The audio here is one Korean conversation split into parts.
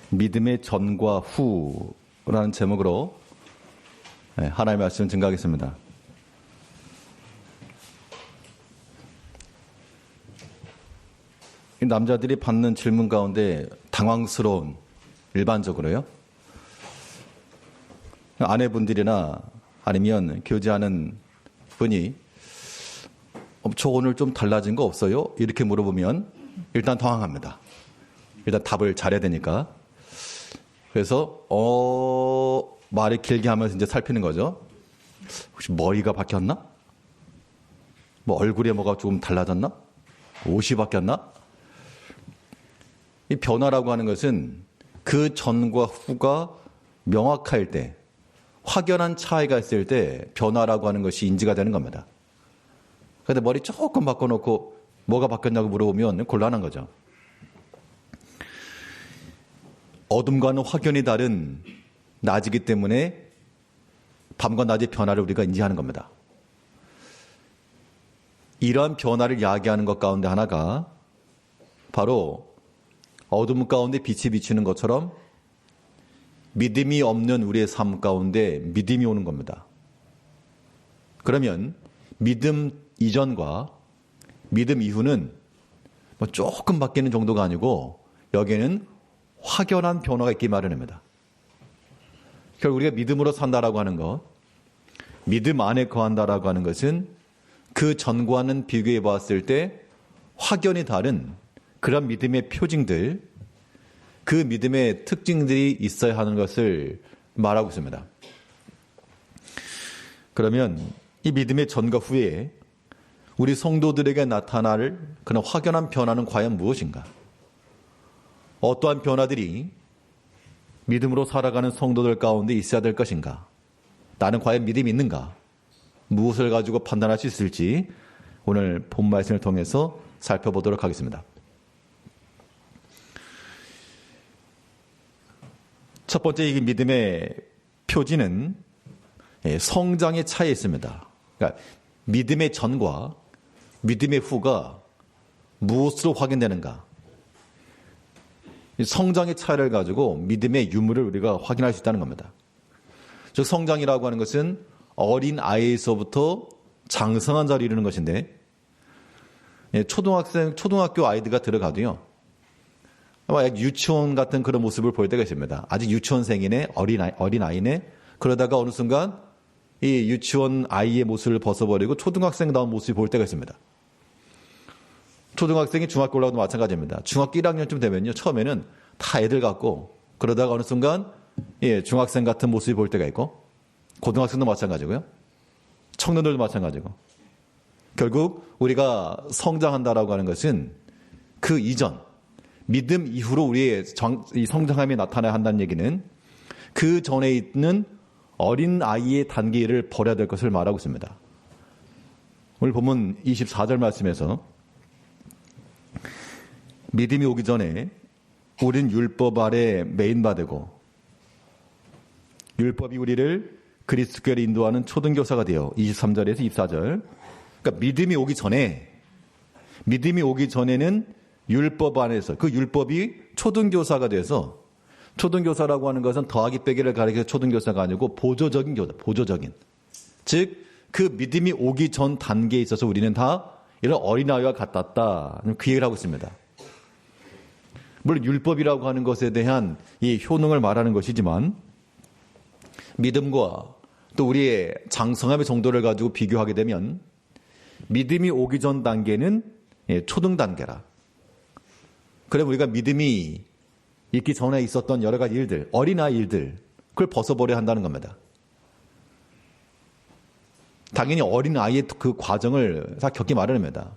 믿음의 전과 후라는 제목으로 하나님의 말씀을 증거하겠습니다. 남자들이 받는 질문 가운데 당황스러운, 일반적으로요, 아내분들이나 아니면 교제하는 분이 저 오늘 좀 달라진 거 없어요? 이렇게 물어보면 일단 당황합니다. 일단 답을 잘해야 되니까. 그래서 말이 길게 하면서 이제 살피는 거죠. 혹시 머리가 바뀌었나? 뭐 얼굴에 뭐가 조금 달라졌나? 옷이 바뀌었나? 이 변화라고 하는 것은 그 전과 후가 명확할 때, 확연한 차이가 있을 때 변화라고 하는 것이 인지가 되는 겁니다. 그런데 머리 조금 바꿔놓고 뭐가 바뀌었냐고 물어보면 곤란한 거죠. 어둠과는 확연히 다른 낮이기 때문에 밤과 낮의 변화를 우리가 인지하는 겁니다. 이러한 변화를 야기하는 것 가운데 하나가 바로 어둠 가운데 빛이 비치는 것처럼 믿음이 없는 우리의 삶 가운데 믿음이 오는 겁니다. 그러면 믿음 이전과 믿음 이후는 뭐 조금 바뀌는 정도가 아니고 여기에는 확연한 변화가 있기 마련입니다. 결국 우리가 믿음으로 산다라고 하는 것, 믿음 안에 거한다라고 하는 것은 그 전과는 비교해 보았을 때 확연히 다른 그런 믿음의 표징들, 그 믿음의 특징들이 있어야 하는 것을 말하고 있습니다. 그러면 이 믿음의 전과 후에 우리 성도들에게 나타날 그런 확연한 변화는 과연 무엇인가? 어떠한 변화들이 믿음으로 살아가는 성도들 가운데 있어야 될 것인가? 나는 과연 믿음이 있는가? 무엇을 가지고 판단할 수 있을지 오늘 본 말씀을 통해서 살펴보도록 하겠습니다. 첫 번째 이 믿음의 표지는 성장의 차이에 있습니다. 그러니까 믿음의 전과 믿음의 후가 무엇으로 확인되는가? 성장의 차이를 가지고 믿음의 유무를 우리가 확인할 수 있다는 겁니다. 즉 성장이라고 하는 것은 어린 아이에서부터 장성한 자리에 이르는 것인데, 초등학교 아이들가 들어가도요, 아마 약 유치원 같은 그런 모습을 볼 때가 있습니다. 아직 유치원생이네, 어린아이네. 그러다가 어느 순간 이 유치원 아이의 모습을 벗어버리고 초등학생다운 모습을 볼 때가 있습니다. 초등학생이 중학교 올라가도 마찬가지입니다. 중학교 1학년쯤 되면요, 처음에는 다 애들 같고, 그러다가 어느 순간 중학생 같은 모습을 볼 때가 있고, 고등학생도 마찬가지고요, 청년들도 마찬가지고, 결국 우리가 성장한다라고 하는 것은 그 이전, 믿음 이후로 우리의 이 성장함이 나타나야 한다는 얘기는 그 전에 있는 어린 아이의 단계를 버려야 될 것을 말하고 있습니다. 오늘 본문 24절 말씀에서 믿음이 오기 전에 우린 율법 아래 매인바되고 율법이 우리를 그리스도께로 인도하는 초등교사가 되어 23절에서 24절. 그러니까 믿음이 오기 전에는 율법 안에서 그 율법이 초등교사가 돼서, 초등교사라고 하는 것은 더하기 빼기를 가리켜 초등교사가 아니고 보조적인 교사, 보조적인. 즉 그 믿음이 오기 전 단계에 있어서 우리는 다 이런 어린아이와 같았다. 그 얘기를 하고 있습니다. 물론 율법이라고 하는 것에 대한 이 효능을 말하는 것이지만 믿음과 또 우리의 장성함의 정도를 가지고 비교하게 되면 믿음이 오기 전 단계는 초등 단계라. 그럼 우리가 믿음이 있기 전에 있었던 여러 가지 일들, 어린아이 일들, 그걸 벗어버려야 한다는 겁니다. 당연히 어린아이의 그 과정을 다 겪기 마련입니다.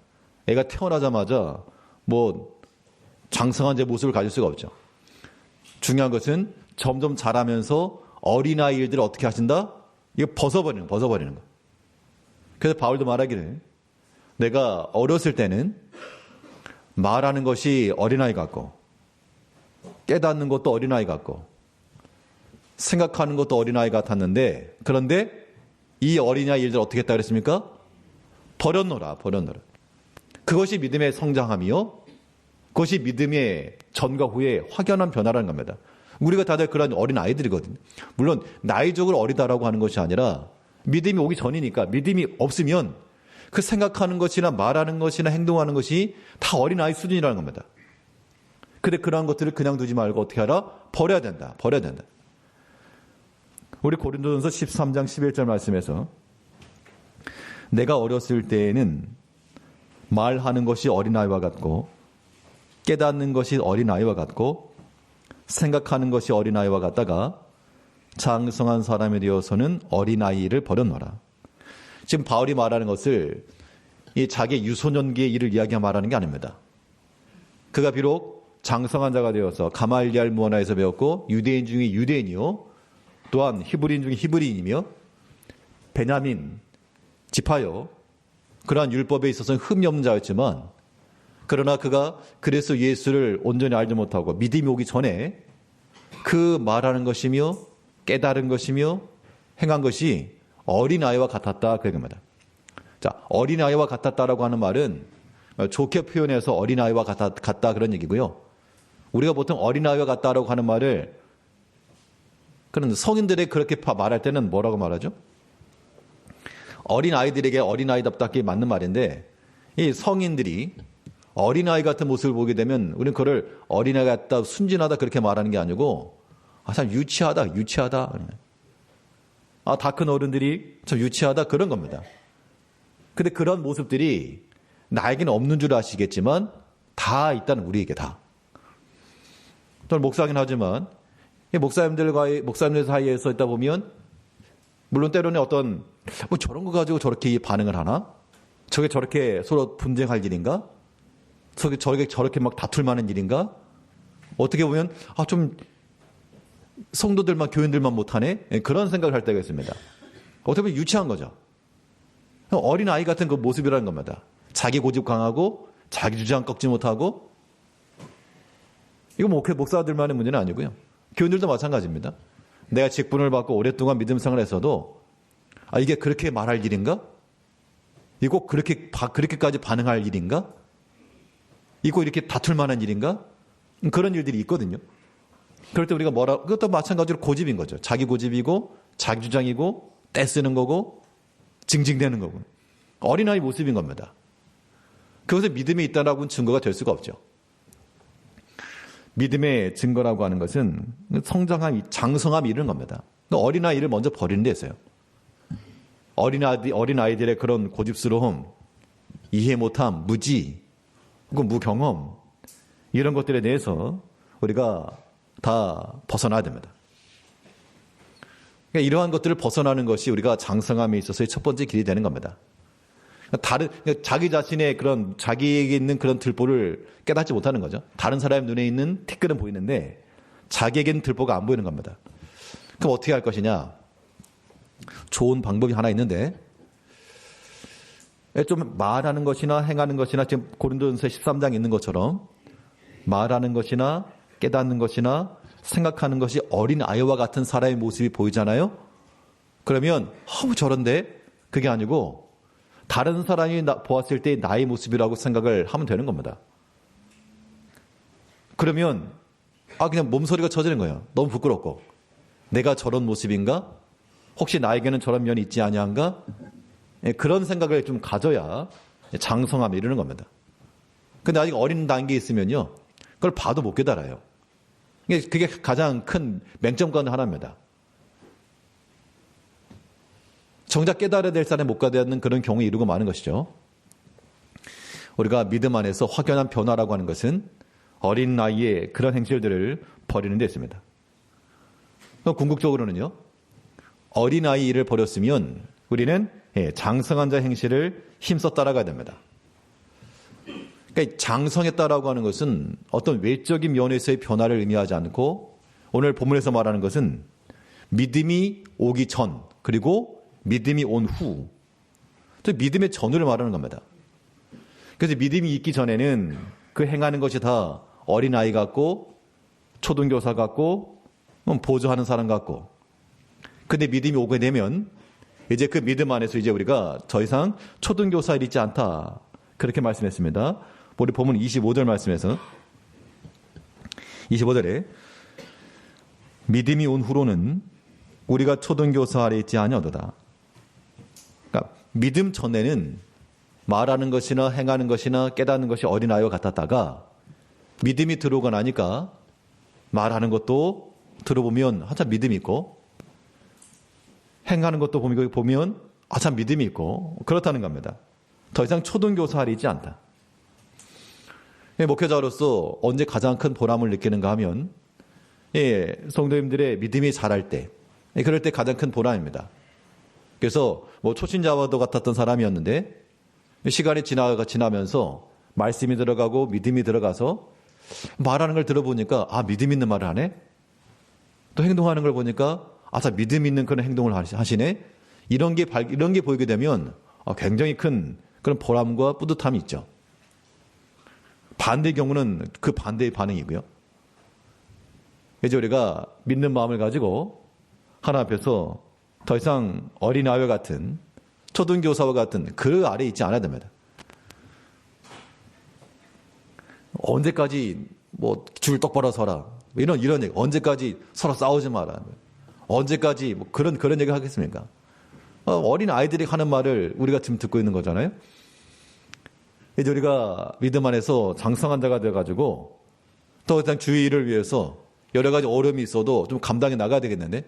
애가 태어나자마자 뭐 장성한 제 모습을 가질 수가 없죠. 중요한 것은 점점 자라면서 어린아이 일들을 어떻게 하신다? 이거 벗어버리는 거. 그래서 바울도 말하기를, 내가 어렸을 때는 말하는 것이 어린아이 같고, 깨닫는 것도 어린아이 같고, 생각하는 것도 어린아이 같았는데, 그런데 이 어린아이 일들 어떻게 했다 그랬습니까? 버렸노라. 그것이 믿음의 성장함이요, 그것이 믿음의 전과 후에 확연한 변화라는 겁니다. 우리가 다들 그런 어린 아이들이거든요. 물론 나이적으로 어리다라고 하는 것이 아니라 믿음이 오기 전이니까 믿음이 없으면 그 생각하는 것이나 말하는 것이나 행동하는 것이 다 어린아이 수준이라는 겁니다. 근데 그러한 것들을 그냥 두지 말고 어떻게 하라? 버려야 된다. 버려야 된다. 우리 고린도전서 13장 11절 말씀에서 내가 어렸을 때에는 말하는 것이 어린아이와 같고 깨닫는 것이 어린아이와 같고 생각하는 것이 어린아이와 같다가 장성한 사람이 되어서는 어린아이를 버렸노라. 지금 바울이 말하는 것을 이 자기 유소년기의 일을 말하는 게 아닙니다. 그가 비록 장성한 자가 되어서 가말리알 무언하에서 배웠고 유대인 중에 유대인이요 또한 히브리인 중에 히브리인이며 베냐민 지파요 그러한 율법에 있어서는 흠이 없는 자였지만 그러나 그가 그래서 예수를 온전히 알지 못하고 믿음이 오기 전에 그 말하는 것이며 깨달은 것이며 행한 것이 어린아이와 같았다 그 얘기입니다. 자, 어린아이와 같았다라고 하는 말은 좋게 표현해서 어린아이와 같다 그런 얘기고요. 우리가 보통 어린아이와 같다라고 하는 말을 그런 성인들이 그렇게 말할 때는 뭐라고 말하죠? 어린아이들에게 어린아이답게 맞는 말인데 이 성인들이 어린아이 같은 모습을 보게 되면 우리는 그걸 어린아이 같다, 순진하다 그렇게 말하는 게 아니고 참 유치하다. 다 큰 어른들이 참 유치하다 그런 겁니다. 근데 그런 모습들이 나에게는 없는 줄 아시겠지만 다 있다는 우리에게 다. 저는 목사긴 하지만 목사님들 사이에서 있다 보면 물론 때로는 어떤 저런 거 가지고 저렇게 반응을 하나? 저게 저렇게 서로 분쟁할 일인가? 저렇게 막 다툴 만한 일인가? 어떻게 보면 좀 성도들만 교인들만 못하네? 그런 생각을 할 때가 있습니다. 어떻게 보면 유치한 거죠. 어린아이 같은 그 모습이라는 겁니다. 자기 고집 강하고 자기 주장 꺾지 못하고 이거 목사들만의 문제는 아니고요. 교인들도 마찬가지입니다. 내가 직분을 받고 오랫동안 믿음 생활을 했어도 이게 그렇게 말할 일인가? 이거 그렇게까지 반응할 일인가? 이거 이렇게 다툴 만한 일인가? 그런 일들이 있거든요. 그럴 때 우리가 그것도 마찬가지로 고집인 거죠. 자기 고집이고 자기 주장이고 떼쓰는 거고 징징대는 거고 어린아이 모습인 겁니다. 그것에 믿음이 있다라고는 증거가 될 수가 없죠. 믿음의 증거라고 하는 것은 성장함, 장성함이 이런 겁니다. 어린아이를 먼저 버리는 데 있어요. 어린아이들의 그런 고집스러움, 이해 못함, 무지, 무경험 이런 것들에 대해서 우리가 다 벗어나야 됩니다. 그러니까 이러한 것들을 벗어나는 것이 우리가 장성함에 있어서의 첫 번째 길이 되는 겁니다. 자기 자신의 그런 자기에게 있는 그런 들보를 깨닫지 못하는 거죠. 다른 사람의 눈에 있는 티끌은 보이는데 자기에게는 들보가 안 보이는 겁니다. 그럼 어떻게 할 것이냐? 좋은 방법이 하나 있는데 좀 말하는 것이나 행하는 것이나 지금 고린도전서 13장에 있는 것처럼 말하는 것이나 깨닫는 것이나 생각하는 것이 어린아이와 같은 사람의 모습이 보이잖아요. 그러면 저런데 그게 아니고 다른 사람이 보았을 때 나의 모습이라고 생각을 하면 되는 겁니다. 그러면 그냥 몸소리가 쳐지는 거예요. 너무 부끄럽고 내가 저런 모습인가? 혹시 나에게는 저런 면이 있지 아니한가? 그런 생각을 좀 가져야 장성함에 이르는 겁니다. 근데 아직 어린 단계에 있으면요 그걸 봐도 못 깨달아요. 그게 가장 큰 맹점 가운데 하나입니다. 정작 깨달아야 될 사람이 못 깨닫는 그런 경우에 이르고 마는 것이죠. 우리가 믿음 안에서 확연한 변화라고 하는 것은 어린 나이에 그런 행실들을 버리는 데 있습니다. 궁극적으로는요. 어린아이를 버렸으면 우리는 장성한 자 행실을 힘써 따라가야 됩니다. 그러니까 장성했다라고 하는 것은 어떤 외적인 면에서의 변화를 의미하지 않고 오늘 본문에서 말하는 것은 믿음이 오기 전 그리고 믿음이 온 후, 또 믿음의 전후를 말하는 겁니다. 그래서 믿음이 있기 전에는 그 행하는 것이 다 어린아이 같고 초등교사 같고 보조하는 사람 같고 근데 믿음이 오게 되면 이제 그 믿음 안에서 이제 우리가 더 이상 초등교사일 있지 않다 그렇게 말씀했습니다. 우리 본문 25절 말씀에서 25절에 믿음이 온 후로는 우리가 초등교사 아래 있지 아니하도다. 그러니까 믿음 전에는 말하는 것이나 행하는 것이나 깨닫는 것이 어린아이와 같았다가 믿음이 들어오고 나니까 말하는 것도 들어보면 한참 믿음이 있고 행하는 것도 보면 한참 믿음이 있고 그렇다는 겁니다. 더 이상 초등교사 아래 있지 않다. 목회자로서 언제 가장 큰 보람을 느끼는가 하면 성도님들의 믿음이 자랄 때, 그럴 때 가장 큰 보람입니다. 그래서 초신자와도 같았던 사람이었는데 시간이 지나면서 말씀이 들어가고 믿음이 들어가서 말하는 걸 들어보니까 믿음 있는 말을 하네? 또 행동하는 걸 보니까 믿음 있는 그런 행동을 하시네? 이런 게 보이게 되면 굉장히 큰 그런 보람과 뿌듯함이 있죠. 반대의 경우는 그 반대의 반응이고요. 이제 우리가 믿는 마음을 가지고 하나님 앞에서 더 이상 어린아이와 같은 초등교사와 같은 그 아래에 있지 않아야 됩니다. 언제까지 줄 똑바로 서라 이런 얘기, 언제까지 서로 싸우지 마라, 언제까지 그런 얘기 하겠습니까? 어린 아이들이 하는 말을 우리가 지금 듣고 있는 거잖아요. 이제 우리가 믿음 안에서 장성한 자가 되어가지고 더 이상 주의를 위해서 여러 가지 어려움이 있어도 좀 감당해 나가야 되겠는데,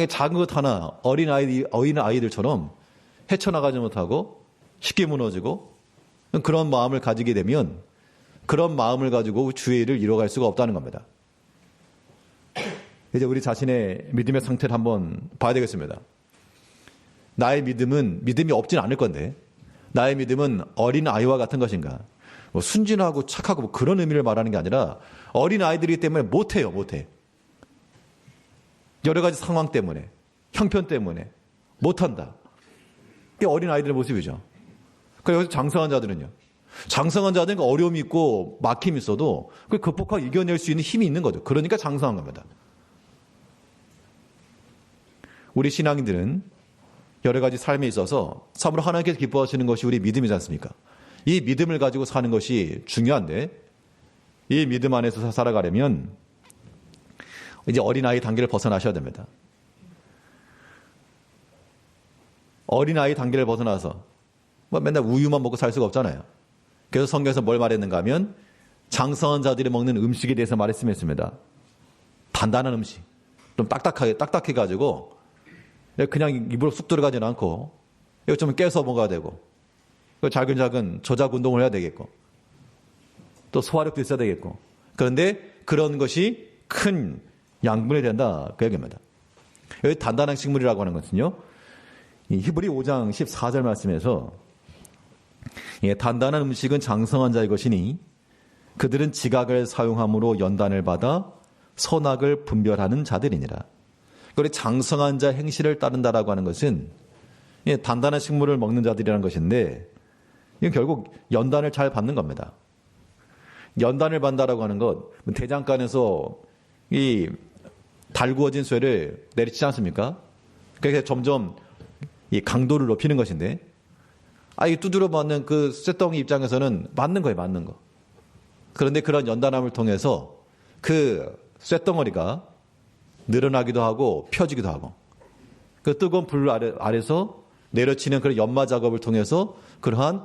작은 것 하나 어린 아이들처럼 헤쳐나가지 못하고 쉽게 무너지고 그런 마음을 가지게 되면 그런 마음을 가지고 주의를 이뤄갈 수가 없다는 겁니다. 이제 우리 자신의 믿음의 상태를 한번 봐야 되겠습니다. 나의 믿음이 없진 않을 건데 나의 믿음은 어린 아이와 같은 것인가? 순진하고 착하고 그런 의미를 말하는 게 아니라 어린 아이들이기 때문에 못해. 여러 가지 상황 때문에, 형편 때문에 못한다. 이게 어린 아이들의 모습이죠. 그래서 여기서 장성한 자들은요. 장성한 자들은 어려움이 있고 막힘이 있어도 그걸 극복하고 이겨낼 수 있는 힘이 있는 거죠. 그러니까 장성한 겁니다. 우리 신앙인들은 여러 가지 삶에 있어서 참으로 하나님께서 기뻐하시는 것이 우리 믿음이지 않습니까? 이 믿음을 가지고 사는 것이 중요한데 이 믿음 안에서 살아가려면 이제 어린아이 단계를 벗어나셔야 됩니다. 어린아이 단계를 벗어나서 맨날 우유만 먹고 살 수가 없잖아요. 그래서 성경에서 뭘 말했는가 하면 장성한 자들이 먹는 음식에 대해서 말했습니다. 단단한 음식, 좀 딱딱해가지고 그냥 입으로 쑥 들어가지는 않고 이거 좀 깨서 먹어야 되고 작은 저작 운동을 해야 되겠고 또 소화력도 있어야 되겠고, 그런데 그런 것이 큰 양분이 된다 그 얘기입니다. 여기 단단한 식물이라고 하는 것은요, 이 히브리 5장 14절 말씀에서 단단한 음식은 장성한 자의 것이니 그들은 지각을 사용함으로 연단을 받아 선악을 분별하는 자들이니라. 그리고 장성한 자 행실을 따른다라고 하는 것은 단단한 식물을 먹는 자들이라는 것인데 이건 결국 연단을 잘 받는 겁니다. 연단을 받는다라고 하는 것, 대장간에서 이 달구어진 쇠를 내리치지 않습니까? 그래서 점점 이 강도를 높이는 것인데, 이 두드려 맞는 그 쇠덩이 입장에서는 맞는 거예요, 맞는 거. 그런데 그런 연단함을 통해서 그 쇠덩어리가 늘어나기도 하고 펴지기도 하고, 그 뜨거운 불 아래서 내려치는 그런 연마 작업을 통해서 그러한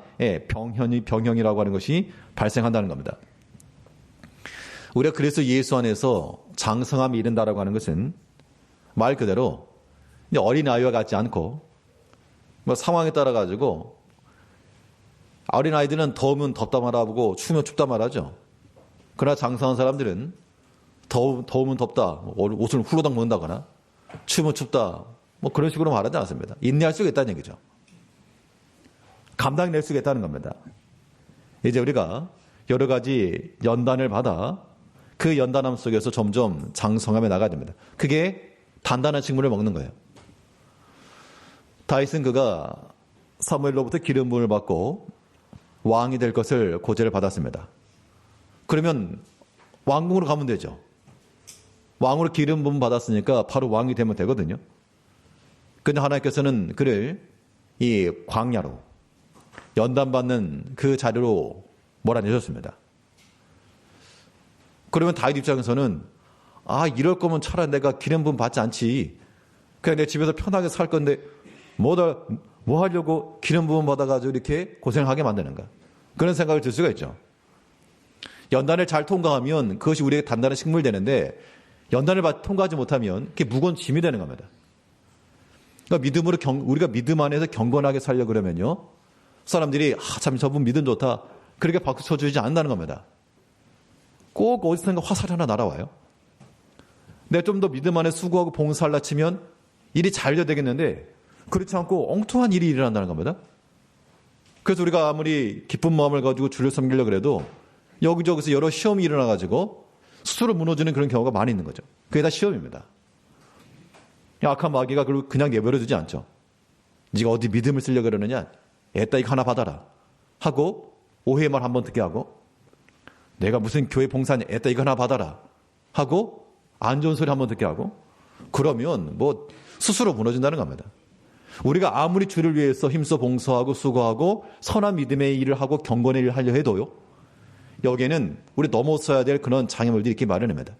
병형이라고 하는 것이 발생한다는 겁니다. 우리가 그래서 예수 안에서 장성함이 이른다라고 하는 것은 말 그대로 어린아이와 같지 않고 상황에 따라 가지고 어린아이들은 더우면 덥다 말하고 추우면 춥다 말하죠. 그러나 장성한 사람들은 더우면 덥다, 옷을 훌러덩 먹는다거나 추우면 춥다, 그런 식으로 말하지 않습니다. 인내할 수가 있다는 얘기죠. 감당낼 수가 있다는 겁니다. 이제 우리가 여러 가지 연단을 받아 그 연단함 속에서 점점 장성함에 나가야 됩니다. 그게 단단한 식물을 먹는 거예요. 다윗은 그가 사무엘로부터 기름 부음을 받고 왕이 될 것을 고지를 받았습니다. 그러면 왕궁으로 가면 되죠. 왕으로 기름 부음 받았으니까 바로 왕이 되면 되거든요. 그런데 하나님께서는 그를 이 광야로 연단받는 그 자리로 몰아내셨습니다. 그러면 다윗 입장에서는 이럴 거면 차라리 내가 기름 부음 받지 않지. 그냥 내 집에서 편하게 살 건데 뭐 하려고 기름 부음 받아가지고 이렇게 고생하게 만드는가. 그런 생각을 들 수가 있죠. 연단을 잘 통과하면 그것이 우리에게 단단한 식물이 되는데 연단을 통과하지 못하면 그게 무거운 짐이 되는 겁니다. 그러니까 우리가 믿음 안에서 경건하게 살려 그러면요. 사람들이 참 저분 믿음 좋다. 그렇게 박수 쳐주지 않는다는 겁니다. 꼭 어디선가 화살이 하나 날아와요. 내가 좀 더 믿음 안에 수고하고 봉사하려 치면 일이 잘 돼야 되겠는데 그렇지 않고 엉뚱한 일이 일어난다는 겁니다. 그래서 우리가 아무리 기쁜 마음을 가지고 주를 섬기려고 그래도 여기저기서 여러 시험이 일어나가지고 스스로 무너지는 그런 경우가 많이 있는 거죠. 그게 다 시험입니다. 악한 마귀가 그냥 내버려 두지 않죠. 네가 어디 믿음을 쓰려고 그러느냐? 애따 이거 하나 받아라. 하고 오해의 말 한번 듣게 하고 내가 무슨 교회 봉사냐? 애따 이거 하나 받아라. 하고 안 좋은 소리 한번 듣게 하고 그러면 뭐 스스로 무너진다는 겁니다. 우리가 아무리 주를 위해서 힘써 봉사하고 수고하고 선한 믿음의 일을 하고 경건의 일을 하려 해도요. 여기에는 우리 넘어서야 될 그런 장애물들이 있기 마련입니다.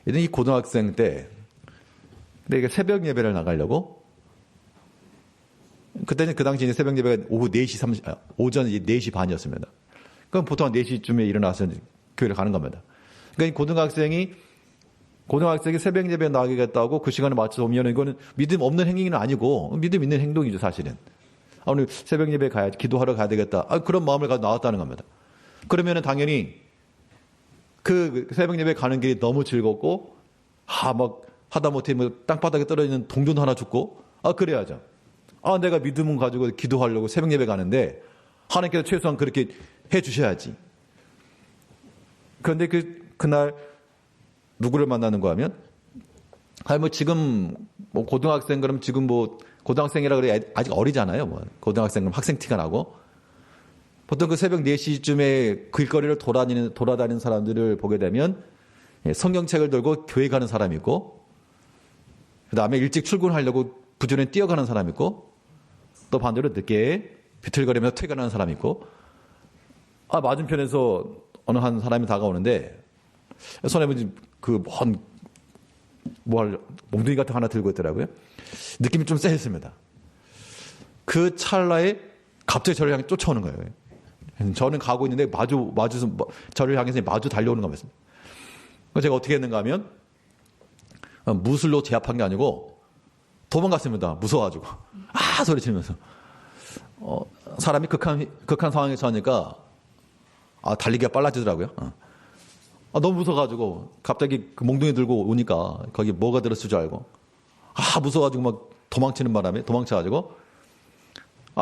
이 고등학생 때 내가 새벽 예배를 나가려고 그때는 그 당시에 새벽 예배가 오후 4시 오전 4시 반이었습니다. 그럼 보통 한 4시쯤에 일어나서 교회를 가는 겁니다. 그러니까 고등학생이 새벽 예배에 나가겠다고 그 시간에 맞춰서 오면 이거는 믿음 없는 행위는 아니고 믿음 있는 행동이죠, 사실은. 오늘 새벽 예배에 가야지, 기도하러 가야 되겠다. 그런 마음을 가지고 나왔다는 겁니다. 그러면은 당연히 그 새벽 예배에 가는 길이 너무 즐겁고, 막 하다못해 뭐 땅바닥에 떨어지는 동전 하나 줍고, 그래야죠. 내가 믿음을 가지고 기도하려고 새벽 예배 가는데, 하나님께서 최소한 그렇게 해 주셔야지. 그런데 그날 누구를 만나는가 하면, 지금 고등학생 그럼 지금 고등학생이라 그래 아직 어리잖아요. 고등학생 그럼 학생 티가 나고. 보통 그 새벽 4시쯤에 길거리를 돌아다니는 사람들을 보게 되면 성경책을 들고 교회 가는 사람이 있고, 그 다음에 일찍 출근하려고 부지런히 뛰어가는 사람이 있고, 또 반대로 늦게 비틀거리면서 퇴근하는 사람이 있고, 맞은편에서 어느 한 사람이 다가오는데 손에 몽둥이 같은 거 하나 들고 있더라고요. 느낌이 좀 쎄했습니다. 그 찰나에 갑자기 저를 향해 쫓아오는 거예요. 저는 가고 있는데 마주서 저를 향해서 마주 달려오는 겁니다. 그래서 제가 어떻게 했는가 하면 무술로 제압한 게 아니고 도망갔습니다. 무서워가지고 소리치면서 사람이 극한 상황에 처하니까 달리기가 빨라지더라고요. 너무 무서워가지고 갑자기 그 몽둥이 들고 오니까 거기 뭐가 들었을 줄 알고 무서워가지고 막 도망치는 바람에 도망쳐가지고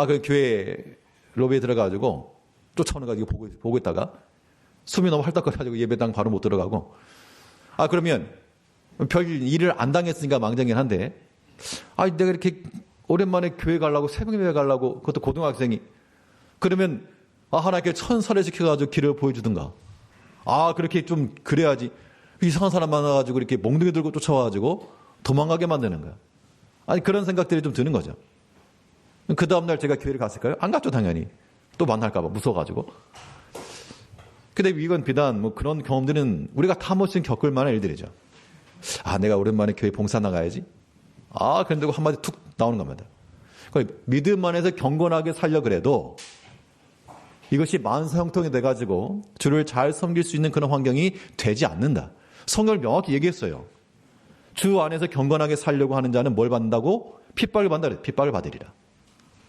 그 교회 로비에 들어가가지고 쫓아오는 거 보고 있다가 숨이 너무 헐떡거려가지고 예배당 바로 못 들어가고 그러면 별 일을 안 당했으니까 망정이긴 한데 내가 이렇게 오랜만에 교회 가려고 새벽 예배 가려고 그것도 고등학생이 그러면 하나님께 천사를 시켜가지고 길을 보여주든가 그렇게 좀 그래야지 이상한 사람 만나가지고 이렇게 몽둥이 들고 쫓아와가지고 도망가게 만드는 거야. 그런 생각들이 좀 드는 거죠. 그 다음날 제가 교회를 갔을까요? 안 갔죠, 당연히. 또 만날까봐 무서워가지고. 근데 이건 비단 그런 경험들은 우리가 다 한 번씩 겪을 만한 일들이죠. 내가 오랜만에 교회 봉사 나가야지. 그런데 한마디 툭 나오는 겁니다. 믿음 안에서 경건하게 살려 그래도 이것이 만사 형통이 돼가지고 주를 잘 섬길 수 있는 그런 환경이 되지 않는다. 성경을 명확히 얘기했어요. 주 안에서 경건하게 살려고 하는 자는 뭘 받는다고? 핍박을 받는다. 핍박을 받으리라.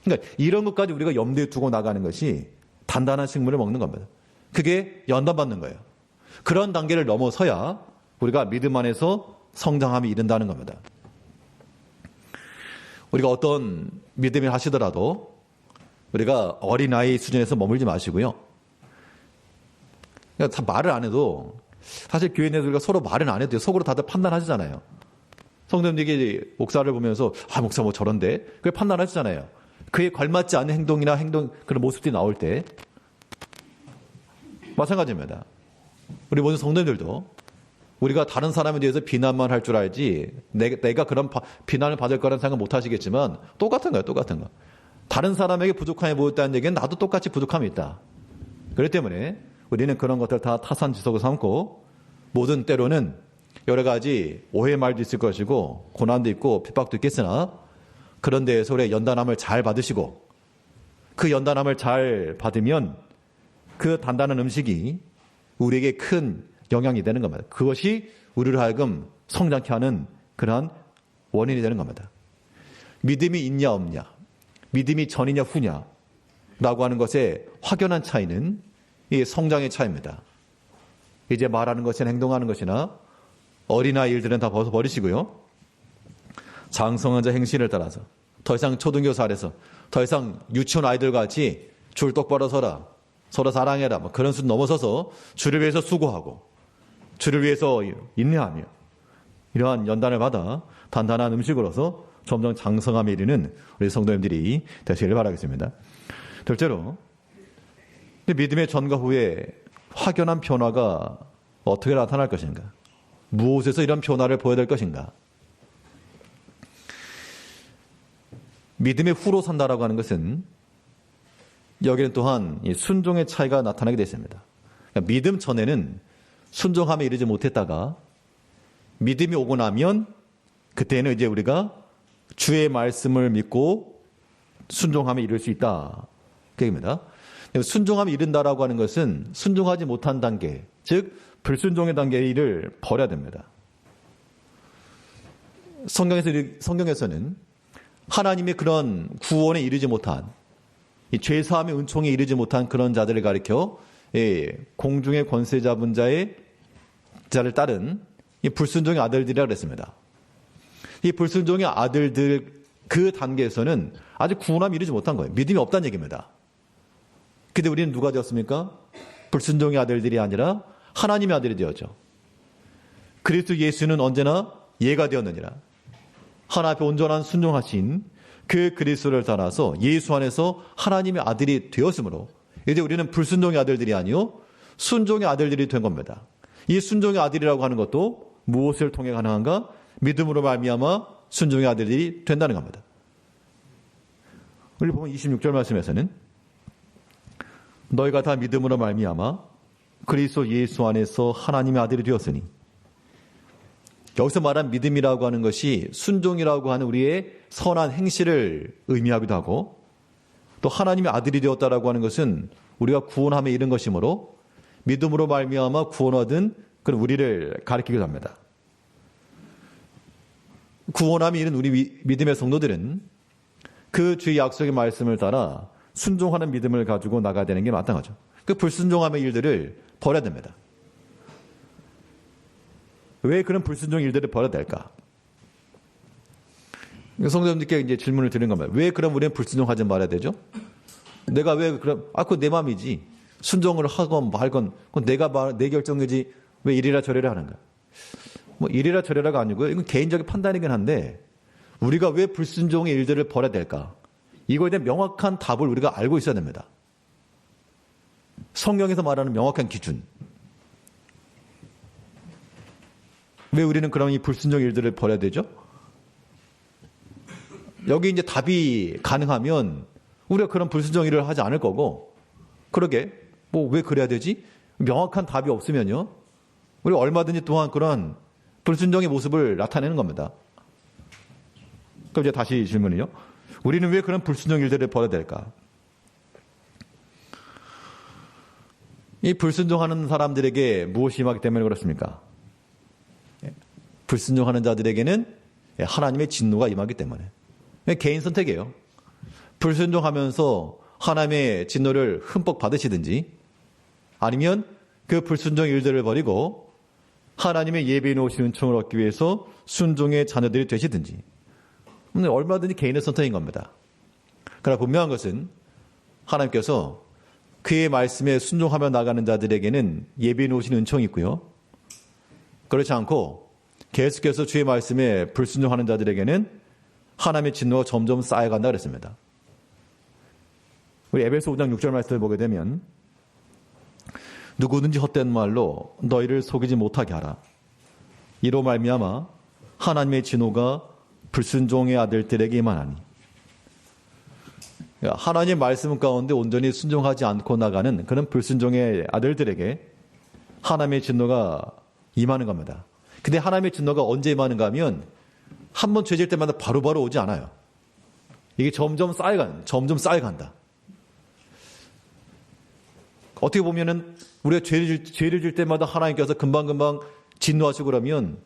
그러니까 이런 것까지 우리가 염두에 두고 나가는 것이 단단한 식물을 먹는 겁니다. 그게 연단받는 거예요. 그런 단계를 넘어서야 우리가 믿음 안에서 성장함이 이른다는 겁니다. 우리가 어떤 믿음을 하시더라도 우리가 어린아이 수준에서 머물지 마시고요. 그러니까 다 말을 안 해도 사실 교회 내에서 우리가 서로 말은 안 해도 속으로 다들 판단하시잖아요. 성도님들이 목사를 보면서 목사 뭐 저런데 그게 판단하시잖아요. 그에 걸맞지 않은 행동이나 그런 모습들이 나올 때 마찬가지입니다. 우리 모든 성도님들도 우리가 다른 사람에 대해서 비난만 할 줄 알지 내가 그런 비난을 받을 거라는 생각 못 하시겠지만 똑같은 거예요. 똑같은 거. 다른 사람에게 부족함이 보였다는 얘기는 나도 똑같이 부족함이 있다. 그렇기 때문에 우리는 그런 것들 다 타산지석을 삼고 모든 때로는 여러 가지 오해의 말도 있을 것이고 고난도 있고 핍박도 있겠으나 그런 데에서 우리의 연단함을 잘 받으시고 그 연단함을 잘 받으면 그 단단한 음식이 우리에게 큰 영향이 되는 겁니다. 그것이 우리를 하여금 성장케 하는 그러한 원인이 되는 겁니다. 믿음이 있냐 없냐, 믿음이 전이냐 후냐 라고 하는 것의 확연한 차이는 이 성장의 차이입니다. 이제 말하는 것이나 행동하는 것이나 어린아이 일들은 다 벗어버리시고요. 장성한 자 행실을 따라서 더 이상 초등교사 아래서 더 이상 유치원 아이들 같이 줄 똑바로 서라, 서로 사랑해라, 뭐 그런 수준 넘어서서 주를 위해서 수고하고 주를 위해서 인내하며 이러한 연단을 받아 단단한 음식으로서 점점 장성함에 이르는 우리 성도님들이 되시기를 바라겠습니다. 둘째로, 믿음의 전과 후에 확연한 변화가 어떻게 나타날 것인가? 무엇에서 이런 변화를 보여야 될 것인가? 믿음의 후로 산다라고 하는 것은 여기는 또한 순종의 차이가 나타나게 되어 있습니다. 그러니까 믿음 전에는 순종함에 이르지 못했다가 믿음이 오고 나면 그때는 이제 우리가 주의 말씀을 믿고 순종함에 이를 수 있다. 그 얘기입니다. 순종함에 이른다라고 하는 것은 순종하지 못한 단계, 즉 불순종의 단계를 버려야 됩니다. 성경에서는 하나님의 그런 구원에 이르지 못한, 이 죄사함의 은총에 이르지 못한 그런 자들을 가리켜 공중의 권세 잡은 자의 자를 따른 이 불순종의 아들들이라고 그랬습니다. 이 불순종의 아들들 그 단계에서는 아직 구원함에 이르지 못한 거예요. 믿음이 없다는 얘기입니다. 근데 우리는 누가 되었습니까? 불순종의 아들들이 아니라 하나님의 아들이 되었죠. 그리스도 예수는 언제나 예가 되었느니라. 하나님 앞에 온전한 순종하신 그 그리스도를 따라서 예수 안에서 하나님의 아들이 되었으므로 이제 우리는 불순종의 아들들이 아니요 순종의 아들들이 된 겁니다. 이 순종의 아들이라고 하는 것도 무엇을 통해 가능한가? 믿음으로 말미암아 순종의 아들들이 된다는 겁니다. 우리 보면 26절 말씀에서는 너희가 다 믿음으로 말미암아 그리스도 예수 안에서 하나님의 아들이 되었으니, 여기서 말한 믿음이라고 하는 것이 순종이라고 하는 우리의 선한 행실을 의미하기도 하고, 또 하나님의 아들이 되었다라고 하는 것은 우리가 구원함에 이른 것이므로 믿음으로 말미암아 구원 얻은 그런 우리를 가리키기도 합니다. 구원함에 이른 우리 믿음의 성도들은 그 주의 약속의 말씀을 따라 순종하는 믿음을 가지고 나가야 되는 게 마땅하죠. 그 불순종함의 일들을 버려야 됩니다. 왜 그런 불순종 일들을 버려야 될까? 성도님들께 이제 질문을 드리는 겁니다. 왜 그럼 우리는 불순종하지 말아야 되죠? 내가 왜 그럼 그거 내 마음이지. 순종을 하건 말건 그건 내 결정이지. 왜 이리라 저리라 하는가? 뭐 이리라 저리라가 아니고요. 이건 개인적인 판단이긴 한데 우리가 왜 불순종의 일들을 버려야 될까? 이거에 대한 명확한 답을 우리가 알고 있어야 됩니다. 성경에서 말하는 명확한 기준. 왜 우리는 그런 이 불순종 일들을 버려야 되죠? 여기 이제 답이 가능하면 우리가 그런 불순종 일을 하지 않을 거고, 그러게 뭐 왜 그래야 되지? 명확한 답이 없으면요, 우리 얼마든지 또한 그런 불순종의 모습을 나타내는 겁니다. 그럼 이제 다시 질문이요. 우리는 왜 그런 불순종 일들을 버려야 될까? 이 불순종하는 사람들에게 무엇이 임하기 때문에 그렇습니까? 불순종하는 자들에게는 하나님의 진노가 임하기 때문에. 개인 선택이에요. 불순종하면서 하나님의 진노를 흠뻑 받으시든지, 아니면 그 불순종 일들을 버리고 하나님의 예비해 놓으신 은총을 얻기 위해서 순종의 자녀들이 되시든지, 얼마든지 개인의 선택인 겁니다. 그러나 분명한 것은 하나님께서 그의 말씀에 순종하며 나가는 자들에게는 예비해 놓으신 은총이 있고요, 그렇지 않고 계속해서 주의 말씀에 불순종하는 자들에게는 하나님의 진노가 점점 쌓여간다 그랬습니다. 우리 에베소 5장 6절 말씀을 보게 되면 누구든지 헛된 말로 너희를 속이지 못하게 하라. 이로 말미암아 하나님의 진노가 불순종의 아들들에게 임하나니. 하나님 말씀 가운데 온전히 순종하지 않고 나가는 그런 불순종의 아들들에게 하나님의 진노가 임하는 겁니다. 근데 하나님의 진노가 언제 임하는가 하면 한 번 죄질 때마다 바로바로 오지 않아요. 이게 점점 쌓여간다. 어떻게 보면은 우리가 죄를 질 때마다 하나님께서 금방금방 진노하시고 그러면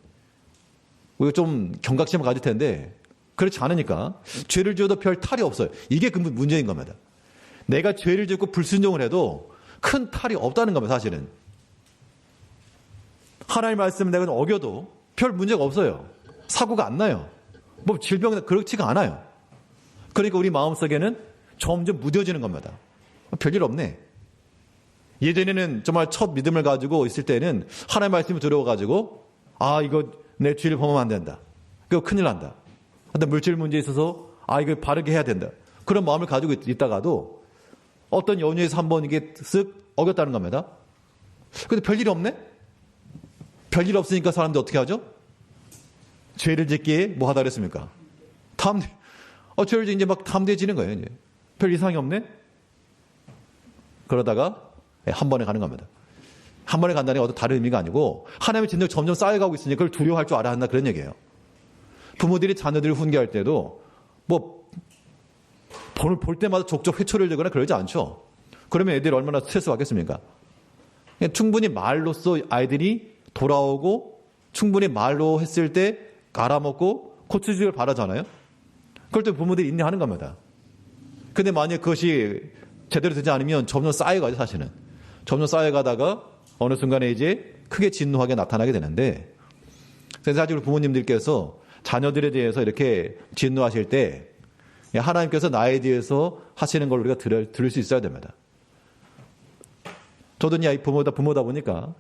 우리가 좀 경각심을 가질 텐데 그렇지 않으니까 죄를 지어도 별 탈이 없어요. 이게 그 문제인 겁니다. 내가 죄를 짓고 불순종을 해도 큰 탈이 없다는 겁니다. 사실은. 하나님 말씀을 내가 어겨도 별 문제가 없어요. 사고가 안 나요. 뭐 질병이 그렇지가 않아요. 그러니까 우리 마음속에는 점점 무뎌지는 겁니다. 별일 없네. 예전에는 정말 첫 믿음을 가지고 있을 때는 하나님 말씀이 들어와가지고 이거 내 죄를 범하면 안 된다. 그거 큰일 난다. 어떤 물질 문제에 있어서 이거 바르게 해야 된다. 그런 마음을 가지고 있다가도 어떤 연유에서 한번 이게 쓱 어겼다는 겁니다. 근데 별일이 없네? 별일 없으니까 사람들이 어떻게 하죠? 죄를 짓기에 뭐 하다 그랬습니까? 죄를 이제 막 담대해지는 거예요. 이제. 별 이상이 없네? 그러다가 한 번에 가는 겁니다. 한 번에 간다는 게 어떤 다른 의미가 아니고 하나님의 진노가 점점 쌓여가고 있으니 그걸 두려워할 줄 알아야 한다 그런 얘기예요. 부모들이 자녀들을 훈계할 때도 뭐 볼 때마다 족족 회초리를 들거나 그러지 않죠. 그러면 애들이 얼마나 스트레스 받겠습니까? 충분히 말로써 아이들이 돌아오고 충분히 말로 했을 때 갈아먹고 고쳐주기를 바라잖아요. 그럴 때 부모들이 인내하는 겁니다. 근데 만약 그것이 제대로 되지 않으면 점점 쌓여가죠. 사실은. 점점 쌓여가다가 어느 순간에 이제 크게 진노하게 나타나게 되는데 사실 부모님들께서 자녀들에 대해서 이렇게 진노하실 때 하나님께서 나에 대해서 하시는 걸 우리가 들을 수 있어야 됩니다. 저도 이제 부모다 보니까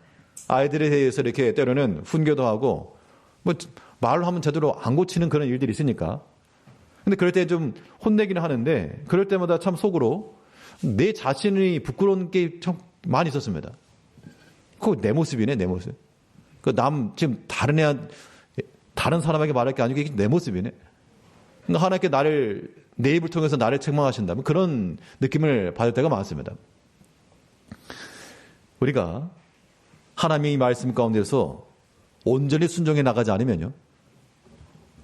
아이들에 대해서 이렇게 때로는 훈계도 하고 뭐 말로 하면 제대로 안 고치는 그런 일들이 있으니까. 근데 그럴 때 좀 혼내기는 하는데 그럴 때마다 참 속으로 내 자신이 부끄러운 게 참 많이 있었습니다. 그거 내 모습이네, 내 모습. 지금 다른 사람에게 말할 게 아니고 이게 내 모습이네. 그러니까 하나님께 내 입을 통해서 나를 책망하신다면 그런 느낌을 받을 때가 많습니다. 우리가 하나님의 말씀 가운데서 온전히 순종해 나가지 않으면요.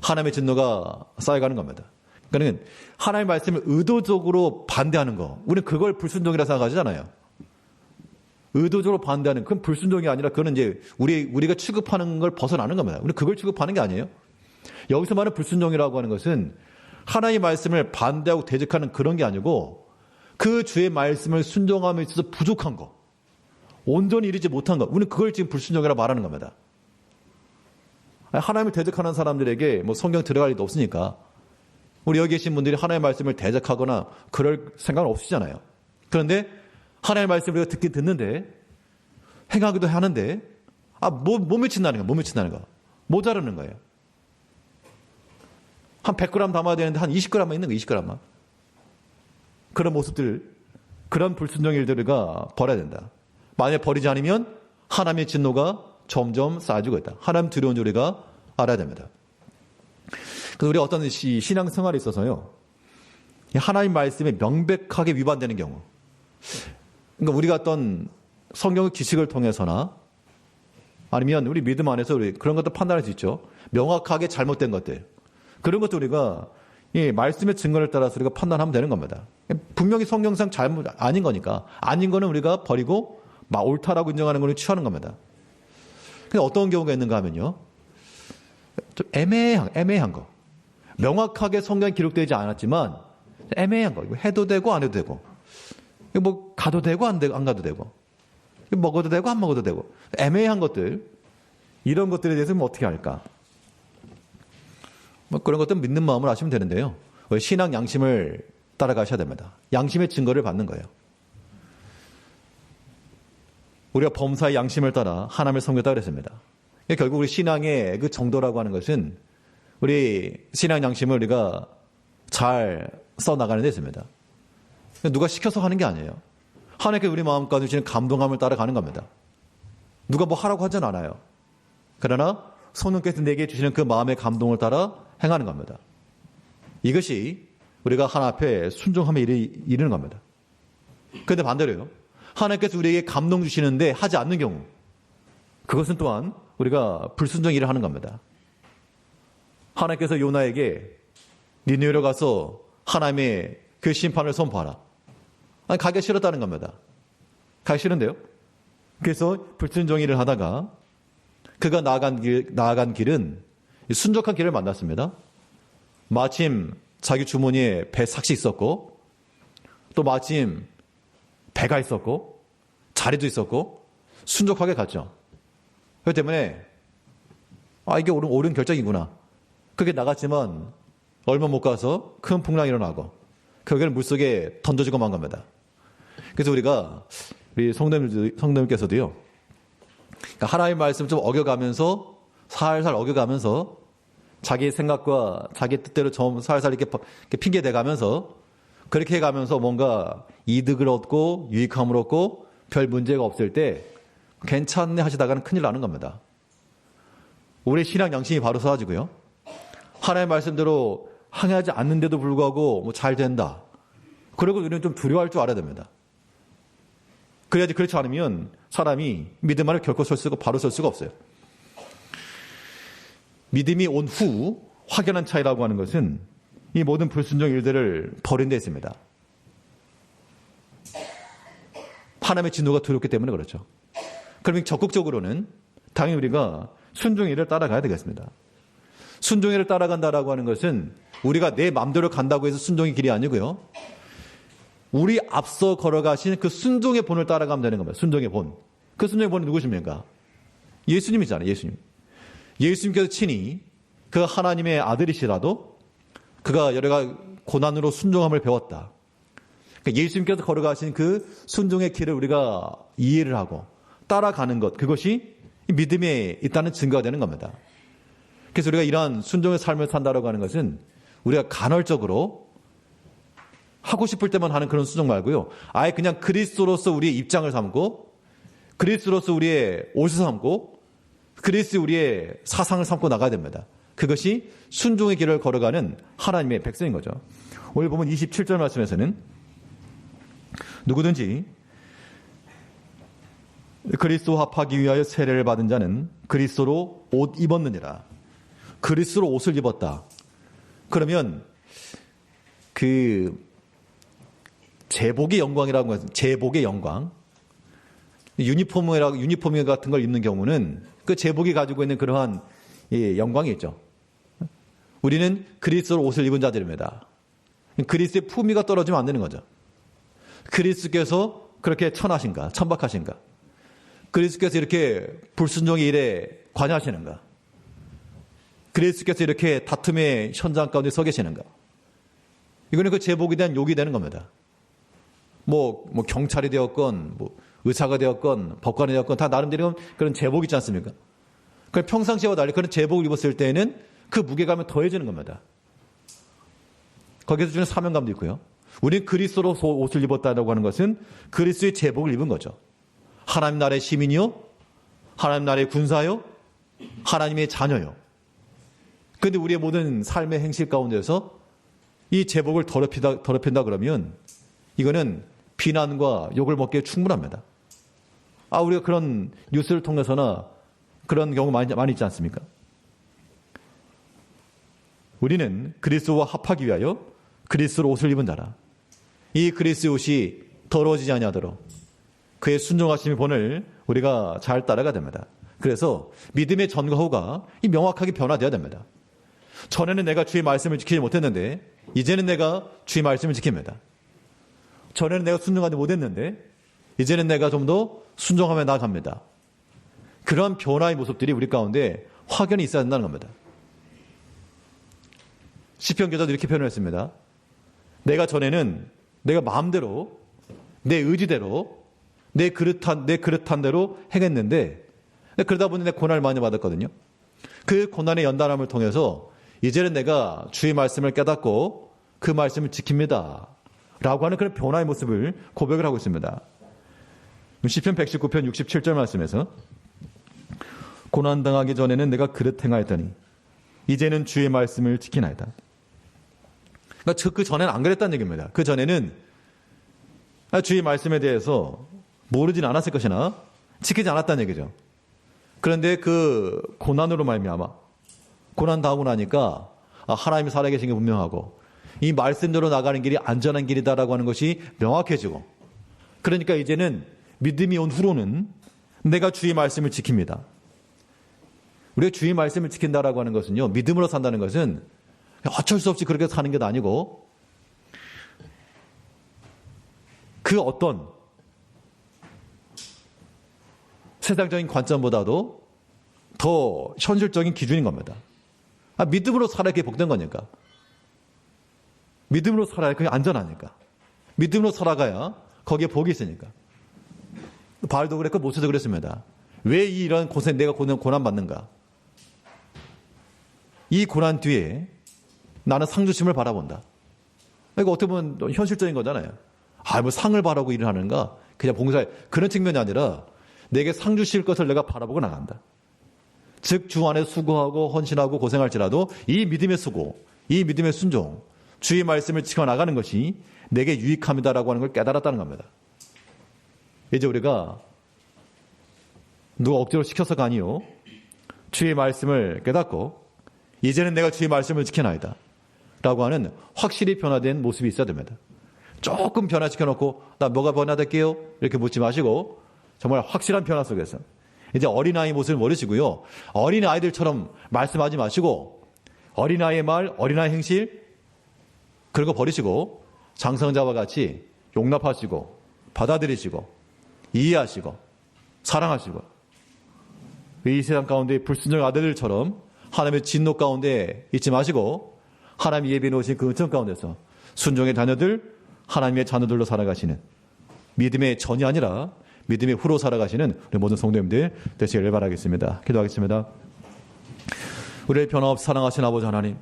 하나님의 진노가 쌓여가는 겁니다. 그러니까 하나님의 말씀을 의도적으로 반대하는 거. 우리는 그걸 불순종이라 생각하잖아요. 의도적으로 반대하는 그건 불순종이 아니라 그거는 이제 우리가 취급하는 걸 벗어나는 겁니다. 우리는 그걸 취급하는 게 아니에요. 여기서 말하는 불순종이라고 하는 것은 하나님의 말씀을 반대하고 대적하는 그런 게 아니고 그 주의 말씀을 순종함에 있어서 부족한 거. 온전히 이르지 못한 것. 우리는 그걸 지금 불순종이라고 말하는 겁니다. 하나님을 대적하는 사람들에게 뭐 성경 들어갈 일도 없으니까 우리 여기 계신 분들이 하나님의 말씀을 대적하거나 그럴 생각은 없으시잖아요. 그런데 하나님의 말씀을 우리가 듣는데 행하기도 하는데 못 미친다는 거야. 모자라는 거예요. 한 100g 담아야 되는데 한 20g만 있는 거예요. 20g만. 그런 모습들, 그런 불순종 일들과 버려야 된다. 만약 버리지 않으면 하나님의 진노가 점점 쌓여지고 있다. 하나님 두려운 줄 우리가 알아야 됩니다. 그래서 우리 어떤 신앙생활에 있어서요. 하나님 말씀에 명백하게 위반되는 경우. 그러니까 우리가 어떤 성경의 지식을 통해서나 아니면 우리 믿음 안에서 우리 그런 것도 판단할 수 있죠. 명확하게 잘못된 것들. 그런 것도 우리가 이 말씀의 증거를 따라서 우리가 판단하면 되는 겁니다. 분명히 성경상 잘못 아닌 거니까 아닌 거는 우리가 버리고 옳다라고 인정하는 거는 취하는 겁니다. 근데 어떤 경우가 있는가 하면요. 좀 애매한 거. 명확하게 성경에 기록되지 않았지만 애매한 거. 이거 해도 되고 안 해도 되고. 이거 뭐 가도 되고 안 가도 되고. 이거 먹어도 되고 안 먹어도 되고. 애매한 것들. 이런 것들에 대해서는 어떻게 할까? 뭐 그런 것들은 믿는 마음을 하시면 되는데요. 신앙 양심을 따라가셔야 됩니다. 양심의 증거를 받는 거예요. 우리가 범사의 양심을 따라 하나님을 섬겼다고 그랬습니다. 결국 우리 신앙의 그 정도라고 하는 것은 우리 신앙 양심을 우리가 잘 써나가는 데 있습니다. 누가 시켜서 하는 게 아니에요. 하나님께 우리 마음까지 주시는 감동함을 따라가는 겁니다. 누가 뭐 하라고 하진 않아요. 그러나 성령께서 내게 주시는 그 마음의 감동을 따라 행하는 겁니다. 이것이 우리가 하나님 앞에 순종하며 이르는 겁니다. 그런데 반대로요. 하나님께서 우리에게 감동 주시는데 하지 않는 경우, 그것은 또한 우리가 불순종 일을 하는 겁니다. 하나님께서 요나에게 니느웨로 가서 하나님의 그 심판을 선포하라. 아니, 가기 싫었다는 겁니다. 가기 싫은데요. 그래서 불순종 일을 하다가 그가 나아간 길은 순적한 길을 만났습니다. 마침 자기 주머니에 배 삭시 있었고, 또 마침 배가 있었고, 자리도 있었고, 순적하게 갔죠. 그렇기 때문에 이게 옳은 결정이구나. 그게 나갔지만 얼마 못 가서 큰 풍랑이 일어나고 결국에는 물속에 던져지고 만 겁니다. 그래서 우리 성도님께서도요, 그러니까 하나님의 말씀 좀 어겨가면서 살살 어겨가면서 자기 생각과 자기 뜻대로 좀 살살 이렇게 핑계 대가면서 그렇게 해가면서 뭔가 이득을 얻고 유익함을 얻고 별 문제가 없을 때 괜찮네 하시다가는 큰일 나는 겁니다. 우리 신앙 양심이 바로 서가지고요, 하나님의 말씀대로 항해하지 않는데도 불구하고 뭐 잘 된다, 그리고 우리는 좀 두려워할 줄 알아야 됩니다. 그래야지. 그렇지 않으면 사람이 믿음 안에 결코 바로 설 수가 없어요. 믿음이 온 후 확연한 차이라고 하는 것은 이 모든 불순종 일들을 버린 데 있습니다. 하나님의 진노가 두렵기 때문에 그렇죠. 그러면 적극적으로는 당연히 우리가 순종의 일을 따라가야 되겠습니다. 순종의 일을 따라간다라고 하는 것은 우리가 내 마음대로 간다고 해서 순종의 길이 아니고요, 우리 앞서 걸어가신 그 순종의 본을 따라가면 되는 겁니다. 순종의 본. 그 순종의 본이 누구십니까? 예수님이잖아요. 예수님께서 친히 그 하나님의 아들이시라도 그가 여러 고난으로 순종함을 배웠다. 그러니까 예수님께서 걸어가신 그 순종의 길을 우리가 이해를 하고 따라가는 것, 그것이 믿음에 있다는 증거가 되는 겁니다. 그래서 우리가 이러한 순종의 삶을 산다라고 하는 것은 우리가 간헐적으로 하고 싶을 때만 하는 그런 순종 말고요, 아예 그냥 그리스도로서 우리의 입장을 삼고 그리스도로서 우리의 옷을 삼고 그리스도 우리의 사상을 삼고 나가야 됩니다. 그것이 순종의 길을 걸어가는 하나님의 백성인 거죠. 오늘 보면 27절 말씀에서는 누구든지 그리스도 합하기 위하여 세례를 받은 자는 그리스도로 옷 입었느니라. 그리스도로 옷을 입었다. 그러면 그 제복의 영광이라고 하는, 제복의 영광, 유니폼 같은 걸 입는 경우는 그 제복이 가지고 있는 그러한 영광이 있죠. 우리는 그리스도로 옷을 입은 자들입니다. 그리스도의 품위가 떨어지면 안 되는 거죠. 그리스도께서 그렇게 천박하신가? 그리스도께서 이렇게 불순종의 일에 관여하시는가? 그리스도께서 이렇게 다툼의 현장 가운데 서 계시는가? 이거는 그 제복에 대한 욕이 되는 겁니다. 뭐 경찰이 되었건, 뭐 의사가 되었건, 법관이 되었건 다 나름대로 그런 제복이 있지 않습니까? 그 평상시와 달리 그런 제복을 입었을 때는 그 무게감이 더해지는 겁니다. 거기에서 주는 사명감도 있고요. 우리는 그리스도로 옷을 입었다고 하는 것은 그리스도의 제복을 입은 거죠. 하나님 나라의 시민이요, 하나님 나라의 군사요, 하나님의 자녀요. 그런데 우리의 모든 삶의 행실 가운데서 이 제복을 더럽힌다 그러면 이거는 비난과 욕을 먹기에 충분합니다. 우리가 그런 뉴스를 통해서나 그런 경우 많이 있지 않습니까? 우리는 그리스도와 합하기 위하여 그리스도로 옷을 입은 자라. 이 그리스도의 옷이 더러워지지 아니하도록 그의 순종하심의 본을 우리가 잘 따라가야 됩니다. 그래서 믿음의 전과 후가 명확하게 변화되어야 됩니다. 전에는 내가 주의 말씀을 지키지 못했는데 이제는 내가 주의 말씀을 지킵니다. 전에는 내가 순종하지 못했는데 이제는 내가 좀 더 순종하며 나아갑니다. 그런 변화의 모습들이 우리 가운데 확연히 있어야 된다는 겁니다. 시편 기자도 이렇게 표현했습니다. 내가 전에는 내가 마음대로 내 의지대로 내 그릇한 대로 행했는데 그러다 보니 내가 고난을 많이 받았거든요. 그 고난의 연단함을 통해서 이제는 내가 주의 말씀을 깨닫고 그 말씀을 지킵니다. 라고 하는 그런 변화의 모습을 고백을 하고 있습니다. 시편 119편 67절 말씀에서 고난당하기 전에는 내가 그릇 행하였더니 이제는 주의 말씀을 지키나이다. 그러니까 그 전에는 안 그랬다는 얘기입니다. 그 전에는 주의 말씀에 대해서 모르진 않았을 것이나 지키지 않았다는 얘기죠. 그런데 그 고난으로 말미암아 고난 당하고 나니까 하나님이 살아계신 게 분명하고 이 말씀대로 나가는 길이 안전한 길이다라고 하는 것이 명확해지고 그러니까 이제는 믿음이 온 후로는 내가 주의 말씀을 지킵니다. 우리가 주의 말씀을 지킨다라고 하는 것은요. 믿음으로 산다는 것은 어쩔 수 없이 그렇게 사는 게 아니고 그 어떤 세상적인 관점보다도 더 현실적인 기준인 겁니다. 믿음으로 살아야 그게 복된 거니까. 믿음으로 살아야 그게 안전하니까. 믿음으로 살아가야 거기에 복이 있으니까. 바울도 그랬고 모세도 그랬습니다. 왜 이런 고생, 내가 고난 받는가? 이 고난 뒤에 나는 상 주심을 바라본다. 그러니까 어떻게 보면 현실적인 거잖아요. 뭐 상을 바라고 일을 하는가? 그냥 봉사해. 그런 측면이 아니라 내게 상 주실 것을 내가 바라보고 나간다. 즉 주 안에 수고하고 헌신하고 고생할지라도 이 믿음의 수고, 이 믿음의 순종, 주의 말씀을 지켜나가는 것이 내게 유익합니다라고 하는 걸 깨달았다는 겁니다. 이제 우리가 누가 억지로 시켜서가 아니요. 주의 말씀을 깨닫고 이제는 내가 주의 말씀을 지켜나이다 라고 하는 확실히 변화된 모습이 있어야 됩니다. 조금 변화시켜놓고 나 뭐가 변화될게요? 이렇게 묻지 마시고 정말 확실한 변화 속에서 이제 어린아이 모습을 버리시고요. 어린아이들처럼 말씀하지 마시고 어린아이의 말, 어린아이 행실 그런 거 버리시고 장성자와 같이 용납하시고 받아들이시고 이해하시고 사랑하시고 이 세상 가운데 불순종 아들들처럼 하나님의 진노 가운데 있지 마시고 하나님이 예비해 놓으신 그 은총 가운데서 순종의 자녀들 하나님의 자녀들로 살아가시는 믿음의 전이 아니라 믿음의 후로 살아가시는 우리 모든 성도님들 되시기를 바라겠습니다. 기도하겠습니다. 우리를 변함없이 사랑하신 아버지 하나님